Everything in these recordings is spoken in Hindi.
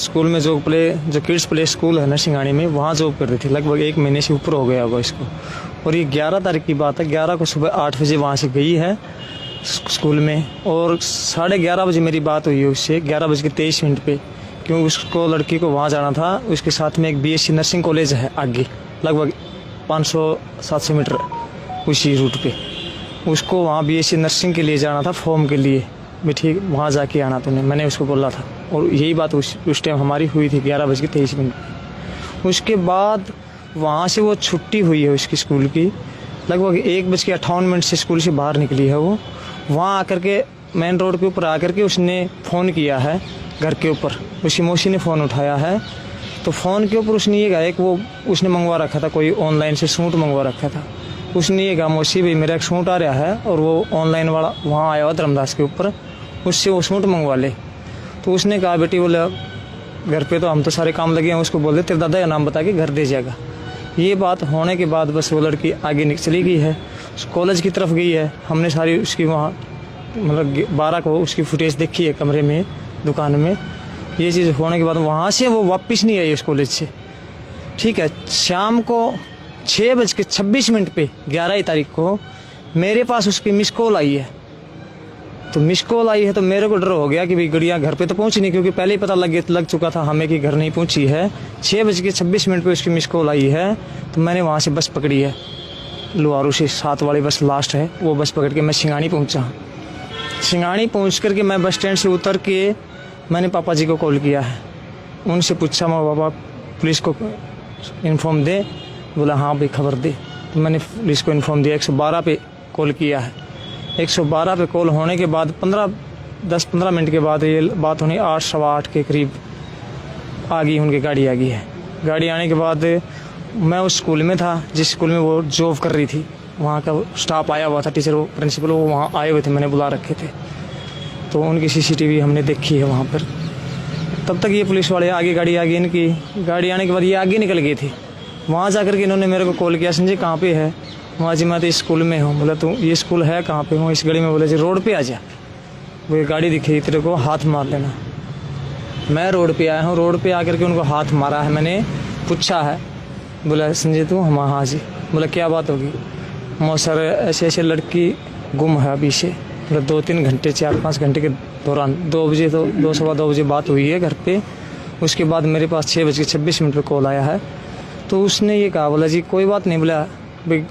स्कूल में जो किड्स प्ले स्कूल है ना सिंगाड़ी में, वहाँ जॉब कर रही थी। लगभग 1 महीने से ऊपर हो गया होगा इसको। और ये 11 तारीख की बात है, 11 को सुबह 8 बजे वहाँ से गई है स्कूल में, और 11:30 बजे मेरी बात हुई है उससे, 11:23 पे, क्योंकि उसको लड़की को वहाँ जाना था। उसके साथ में एक BSc नर्सिंग कॉलेज है आगे, लगभग 500-700 मीटर उसी रूट पे। उसको वहाँ BSc नर्सिंग के लिए जाना था, फॉर्म के लिए भी। ठीक, वहाँ जाके आना तूने, मैंने उसको बोला था। और यही बात उस टाइम हमारी हुई थी 11:23 पे। उसके बाद वहाँ से वो छुट्टी हुई है उसकी स्कूल की, लगभग 1:58 से स्कूल से बाहर निकली है वो। वहाँ आकर के मेन रोड के ऊपर आकर के उसने फ़ोन किया है घर के ऊपर, उसकी मौसी ने फ़ोन उठाया है। तो फ़ोन के ऊपर उसने ये कहा कि वो उसने मंगवा रखा था, कोई ऑनलाइन से सूट मंगवा रखा था। उसने ये कहा, मौसी भाई मेरा एक सूट आ रहा है, और वो ऑनलाइन वाला वहाँ आया हुआ धर्मदास के ऊपर, उससे वो सूट मंगवा ले। तो उसने कहा, बेटी बोले घर पे तो हम तो सारे काम लगे हैं, उसको बोल दे तेरे दादा का नाम बता के घर दे जाएगा। ये बात होने के बाद बस वो लड़की आगे चली गई है, कॉलेज की तरफ गई है। हमने सारी उसकी वहाँ मतलब 12 को उसकी फुटेज देखी है कमरे में, दुकान में। ये चीज़ होने के बाद वहाँ से वो वापस नहीं आई उस कॉलेज से। ठीक है, शाम को 6:26 पे 11 तारीख को मेरे पास उसकी मिस कॉल आई है। तो मिस कॉल आई है तो मेरे को डर हो गया कि भाई गड़िया घर पे तो पहुंची नहीं, क्योंकि पहले ही पता लग चुका था हमें कि घर नहीं पहुंची है। 6:26 पे उसकी मिस कॉल आई है। तो मैंने वहाँ से बस पकड़ी है, लुहारू से 7 वाली बस लास्ट है, वो बस पकड़ के मैं सिंगाड़ी पहुँचा। सिंगाड़ी पहुँच करके मैं बस स्टैंड से उतर के मैंने पापा जी को कॉल किया है। उनसे पूछा, मैं पापा पुलिस को इन्फॉर्म दे। बोला हाँ भाई खबर दे। तो मैंने पुलिस को इन्फॉर्म दिया, 112 पे कॉल किया है। 112 पे कॉल होने के बाद 10-15 मिनट के बाद ये बात होनी 8, सवा 8 के करीब आ गई, उनकी गाड़ी आ गई है। गाड़ी आने के बाद मैं उस स्कूल में था जिस स्कूल में वो जॉब कर रही थी। वहाँ का स्टाफ आया हुआ था, टीचर, वो प्रिंसिपल, वो वहाँ आए हुए थे, मैंने बुला रखे थे। तो उनकी CCTV हमने देखी है वहाँ पर। तब तक ये पुलिस वाले आगे गाड़ी आ गई, इनकी गाड़ी आने के बाद ये आगे निकल गए थे। वहाँ जा कर के इन्होंने मेरे को कॉल किया, संजय कहाँ पे है? वहाँ जी मैं तो स्कूल में हूँ। बोला तू ये स्कूल है कहाँ पे? हूँ इस गली में। बोले जी रोड पे आ जा, वो गाड़ी दिखेगी तेरे को, हाथ मार लेना। मैं रोड पे आया हूँ, रोड पे आकर के उनको हाथ मारा है। मैंने पूछा है, बोला संजय तू? हम हाँ जी। बोला क्या बात होगी? मैं सर ऐसे ऐसे लड़की गुम है अभी से। बोला 2-3 घंटे 4-5 घंटे के दौरान 2 बजे तो 2 सवा 2 बजे बात हुई है घर पे। उसके बाद मेरे पास 6:26 पे कॉल आया है। तो उसने ये कहा, बोला जी कोई बात नहीं, बोला भाई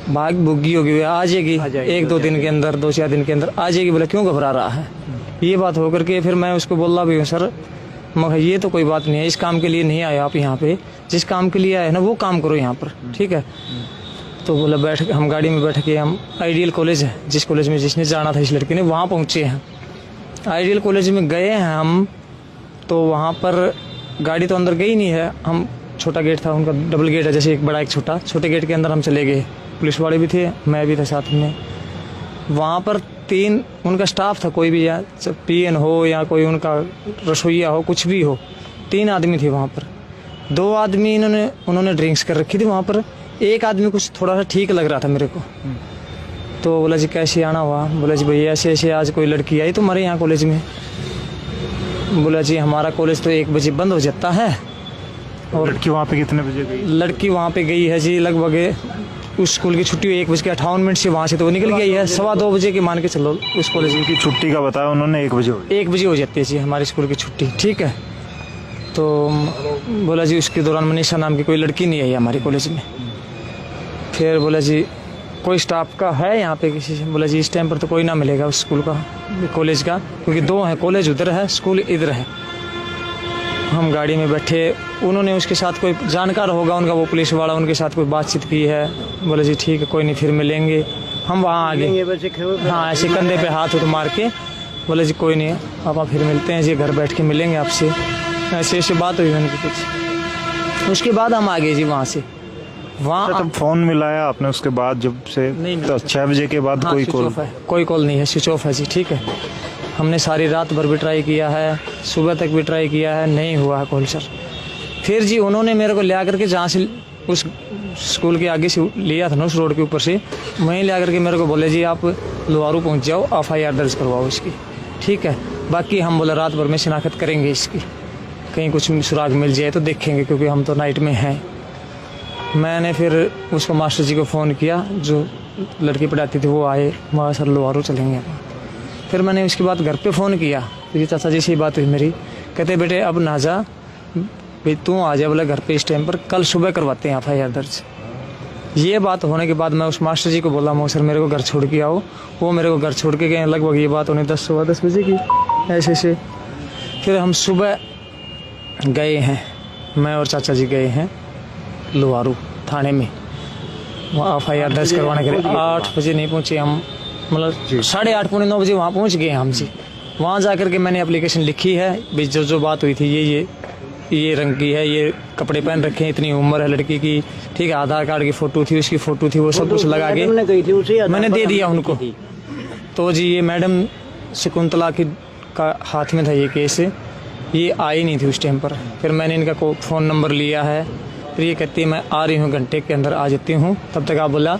भाग भुग्गी होगी, आ जाएगी 1-2 दिन के अंदर, 2-4 दिन के अंदर आ जाएगी। बोला क्यों घबरा रहा है? ये बात होकर के फिर मैं उसको बोला भी सर मगर ये तो कोई बात नहीं है, इस काम के लिए नहीं आए आप यहाँ पे, जिस काम के लिए आए ना वो काम करो यहाँ पर, ठीक है। तो बोला हम गाड़ी में बैठ के हम आइडियल कॉलेज है, जिस कॉलेज में जिसने जाना था इस लड़के ने, वहाँ पहुँचे हैं। आइडियल कॉलेज में गए हैं हम, तो वहाँ पर गाड़ी तो अंदर गई नहीं है। हम छोटा गेट था उनका, डबल गेट है जैसे, एक बड़ा एक छोटा, छोटे गेट के अंदर हम चले गए। पुलिस वाले भी थे, मैं भी था साथ में। वहाँ पर 3 उनका स्टाफ था, कोई भी, या PN हो या कोई उनका रसोईया हो, कुछ भी हो, 3 आदमी थे वहाँ पर। 2 आदमी उन्होंने ड्रिंक्स कर रखी थी वहाँ पर। एक आदमी कुछ थोड़ा सा ठीक लग रहा था मेरे को। तो बोला जी कैसे आना हुआ? बोला जी भैया ऐसे ऐसे आज कोई लड़की आई तुम्हारे यहाँ कॉलेज में। बोला जी हमारा कॉलेज तो 1 बजे बंद हो जाता है। और लड़की वहाँ पे कितने बजे गई? लड़की वहाँ पे गई है जी लगभग, उस स्कूल की छुट्टी 1:58 से वहाँ से तो वो निकल गई है। 2:15 बजे की मान के चलो उस कॉलेज की छुट्टी का बताया उन्होंने 1 बजे 1 बजे हो जाती है जी हमारे स्कूल की छुट्टी, ठीक है। तो बोला जी उसके दौरान मनीषा नाम की कोई लड़की नहीं आई हमारे कॉलेज में। फिर बोला जी कोई स्टाफ का है यहाँ पे किसी से? बोला जी इस टाइम पर तो कोई ना मिलेगा उस स्कूल का, कॉलेज का, क्योंकि 2 हैं, कॉलेज उधर है, स्कूल इधर है। हम गाड़ी में बैठे, उन्होंने उसके साथ कोई जानकार होगा उनका, वो पुलिस वाला, उनके साथ कोई बातचीत की है। बोले जी ठीक है कोई नहीं, फिर मिलेंगे। हम वहाँ आ गए, हाँ ऐसे कंधे पे हाथ मार के। बोले जी कोई नहीं पापा फिर मिलते हैं जी, घर बैठ के मिलेंगे आपसे। ऐसे ऐसे बात हुई उनकी कुछ। उसके बाद हम आ गए जी वहाँ से। वहाँ तब फोन मिलाया आपने उसके बाद जब से? नहीं, तो 6 बजे के बाद हाँ, कोई कॉल नहीं है, स्विच ऑफ है जी, ठीक है। हमने सारी रात भर भी ट्राई किया है, सुबह तक भी ट्राई किया है, नहीं हुआ है कॉल सर। फिर जी उन्होंने मेरे को ले आकर के जहाँ से उस स्कूल के आगे से लिया था ना, उस रोड के ऊपर से, वहीं ले आकर के मेरे को बोले जी आप लोहारू पहुँच जाओ, FIR दर्ज करवाओ इसकी, ठीक है। बाकी हम बोले रात भर में शिनाख्त करेंगे इसकी, कहीं कुछ सुराग मिल जाए तो देखेंगे, क्योंकि हम तो नाइट में हैं। मैंने फिर उसको मास्टर जी को फ़ोन किया, जो लड़की पढ़ाती थी वो आए, वहाँ सर लोहारू चलेंगे। फिर मैंने उसके बाद घर पे फ़ोन किया, तो ये चाचा जी से बात हुई मेरी, कहते बेटे अब ना जा, भाई तू आ जा बोले घर पे इस टाइम पर, कल सुबह करवाते हैं FIR दर्ज। ये बात होने के बाद मैं उस मास्टर जी को बोला, मैं सर मेरे को घर छोड़ के आओ। वो मेरे को घर छोड़ के गए। लगभग ये बात होने 10 सवा 10 बजे की ऐसे से। फिर हम सुबह गए हैं, मैं और चाचा जी गए हैं लोहारू थाने में, वहाँ FIR दर्ज करवाने के लिए। 8 बजे नहीं पहुँचे हम, मतलब 8:30 पौने 9 बजे वहाँ पहुँच गए हम जी। वहाँ जा कर के मैंने एप्लीकेशन लिखी है, भाई जो बात हुई थी ये रंग की है, ये कपड़े पहन रखे हैं, इतनी उम्र है लड़की की, ठीक है, आधार कार्ड की फ़ोटो थी, उसकी फ़ोटो थी, वो सब कुछ लगा के मैंने दे दिया उनको। तो जी ये मैडम शकुंतला का हाथ में था ये केस, ये आई नहीं थी उस टाइम पर। फिर मैंने इनका फ़ोन नंबर लिया है, फिर ये कहती है मैं आ रही हूँ, घंटे के अंदर आ जाती हूँ, तब तक आप बोला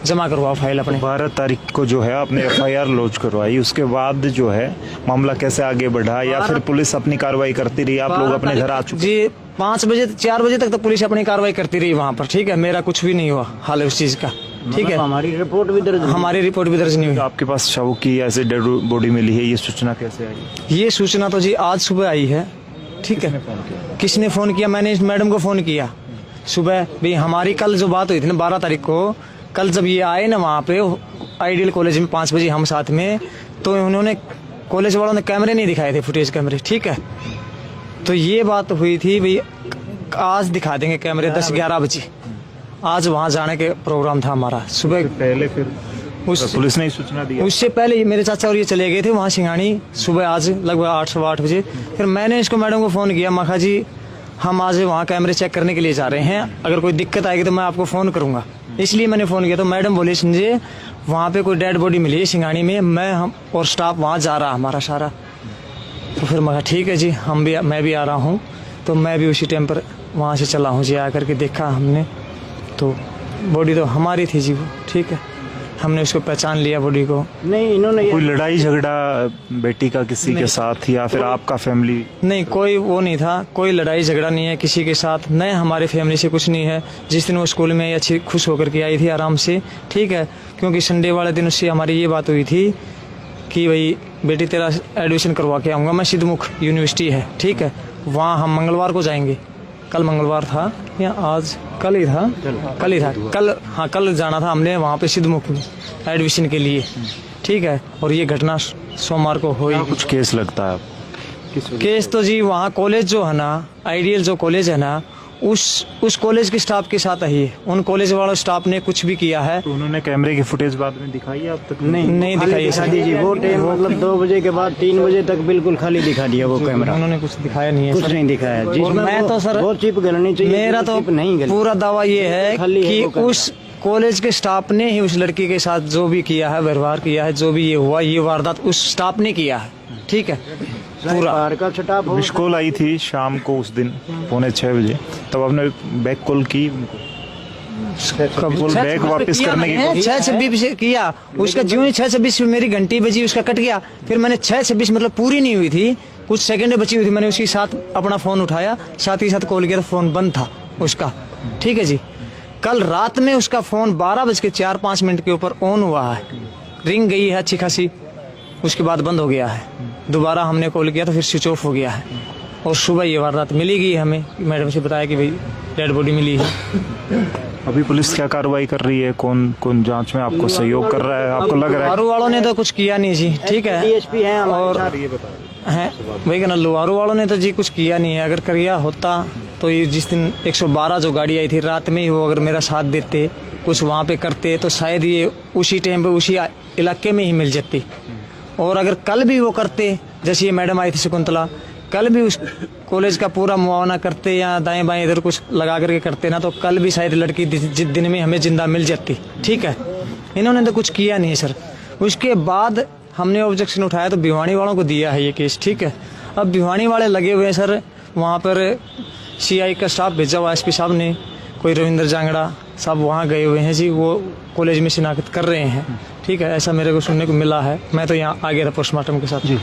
जमा करवाओ फाइल अपने। 12 तारीख को जो है आपने FIR लॉन्च करवाई, उसके बाद जो है मामला कैसे आगे बढ़ा, या फिर पुलिस अपनी कार्रवाई करती रही, आप लोग अपने घर आ चुके? जी 4 बजे तक तो पुलिस अपनी कार्रवाई करती रही वहाँ पर, ठीक है। मेरा कुछ भी नहीं हुआ हाल उस चीज़ का, ठीक है। हमारी रिपोर्ट भी दर्ज नहीं हुई। आपके पास शव की ऐसे डेड बॉडी मिली है, ये सूचना कैसे आई? ये सूचना तो जी आज सुबह आई है, ठीक है। किसने फ़ोन किया? मैंने इस मैडम को फ़ोन किया सुबह, भाई हमारी कल जो बात हुई थी ना 12 तारीख को, कल जब ये आए ना वहाँ पे आइडियल कॉलेज में 5 बजे हम साथ में, तो उन्होंने कॉलेज वालों ने कैमरे नहीं दिखाए थे, फुटेज कैमरे, ठीक है। तो ये बात हुई थी भाई आज दिखा देंगे कैमरे 10-11 बजे। आज वहाँ जाने के प्रोग्राम था हमारा सुबह। पहले फिर पुलिस ने सूचना दी? उससे पहले मेरे चाचा और ये चले गए थे वहाँ सिंगानी सुबह, आज लगभग 8 सवा 8 बजे। फिर मैंने इसको मैडम को फ़ोन किया, मैं कहा जी हम आज वहाँ कैमरे चेक करने के लिए जा रहे हैं, अगर कोई दिक्कत आएगी तो मैं आपको फ़ोन करूँगा, इसलिए मैंने फ़ोन किया। तो मैडम बोले समझे वहाँ पे कोई डेड बॉडी मिली है सिंगानी में, हम और स्टाफ वहाँ जा रहा हमारा सारा। तो फिर मैं कहा ठीक है जी, मैं भी आ रहा हूँ। तो मैं भी उसी टाइम पर वहाँ से चला हूँ जी। आकर के देखा हमने तो बॉडी तो हमारी थी जी वो, ठीक है। हमने उसको पहचान लिया बॉडी को। नहीं इन्होंने कोई लड़ाई झगड़ा बेटी का किसी के साथ, या फिर आपका फैमिली? नहीं, कोई वो नहीं था, कोई लड़ाई झगड़ा नहीं है किसी के साथ, नहीं हमारे फैमिली से कुछ नहीं है। जिस दिन वो स्कूल में अच्छी खुश होकर के आई थी आराम से, ठीक है, क्योंकि संडे वाले दिन उससे हमारी ये बात हुई थी कि भाई बेटी तेरा एडमिशन करवा के आऊँगा मैं, सिद्धमुख यूनिवर्सिटी है, ठीक है, वहाँ हम मंगलवार को जाएंगे। कल मंगलवार था या आज? कल ही था, कल जाना था हमने वहाँ पे सिद्धमुख में एडमिशन के लिए, ठीक है। और ये घटना सोमवार को हुई। कुछ केस लगता है? केस तो जी वहाँ कॉलेज जो है ना, आइडियल जो कॉलेज है ना, उस कॉलेज के स्टाफ के साथ ही है। उन कॉलेज वालों स्टाफ ने कुछ भी किया है। तो उन्होंने कैमरे की फुटेज बाद में दिखाई है? अब तक नहीं दिखाई है। वो टाइम मतलब 2 बजे के बाद 3 बजे तक बिल्कुल खाली दिखा दिया वो कैमरा। उन्होंने कुछ दिखाया नहीं है, कुछ नहीं दिखाया। और मैं तो सर वो चिप गलनी चाहिए, मेरा तो पूरा दावा ये है कि उस कॉलेज के स्टाफ ने ही उस लड़की के साथ जो भी किया है, व्यवहार किया है, जो भी ये हुआ, ये वारदात उस स्टाफ ने किया है, ठीक है। पूरा का स्टाफ। मिस कॉल आई थी शाम को उस दिन 5:45 बजे, तब आपने बैक कॉल की उनको? बैक वापस करने की 6:26 किया उसका, ज्यों ही 6:26 में मेरी घंटी बजी, उसका कट गया। फिर मैंने 6:26 मतलब पूरी नहीं हुई थी, कुछ सेकंड बची हुई थी, मैंने उसके साथ अपना फ़ोन उठाया, साथ ही साथ कॉल किया, तो फ़ोन बंद था उसका, ठीक है जी। कल रात में उसका फ़ोन 12:04-5 के ऊपर ऑन हुआ है, रिंग गई है अच्छी खासी, उसके बाद बंद हो गया है। दोबारा हमने कॉल किया तो फिर स्विच ऑफ हो गया है। और सुबह ये वारदात मिली गई हमें, मैडम से बताया कि भाई डेड बॉडी मिली है। अभी पुलिस क्या कार्रवाई कर रही है? कौन जांच में आपको सहयोग कर रहा है, आपको लग रहा है? लोहारू वालों ने तो कुछ किया नहीं जी, ठीक है। DSP हैं और हैं वही कहना, लोहारू वालों ने तो जी कुछ किया नहीं है। अगर किया होता तो ये जिस दिन 112 जो गाड़ी आई थी रात में ही, वो अगर मेरा साथ देते, कुछ वहाँ पे करते, तो शायद ये उसी टाइम पे उसी इलाके में ही मिल जाती। और अगर कल भी वो करते, जैसे ये मैडम आई थी शकुंतला, कल भी उस कॉलेज का पूरा मुआवना करते या दाएं बाएं इधर कुछ लगा करके करते ना, तो कल भी शायद लड़की दिन में हमें जिंदा मिल जाती, ठीक है। इन्होंने तो कुछ किया नहीं है सर। उसके बाद हमने ऑब्जेक्शन उठाया तो भिवानी वालों को दिया है ये केस, ठीक है। अब भिवानी वाले लगे हुए हैं सर, वहाँ पर CI का स्टाफ भेजा हुआ SP साहब ने, कोई रविंद्र जांगड़ा साहब वहाँ गए हुए हैं जी, वो कॉलेज में शिनाख्त कर रहे हैं, ठीक है। ऐसा मेरे को सुनने को मिला है। मैं तो यहाँ आ गया था पोस्टमार्टम के साथ जी।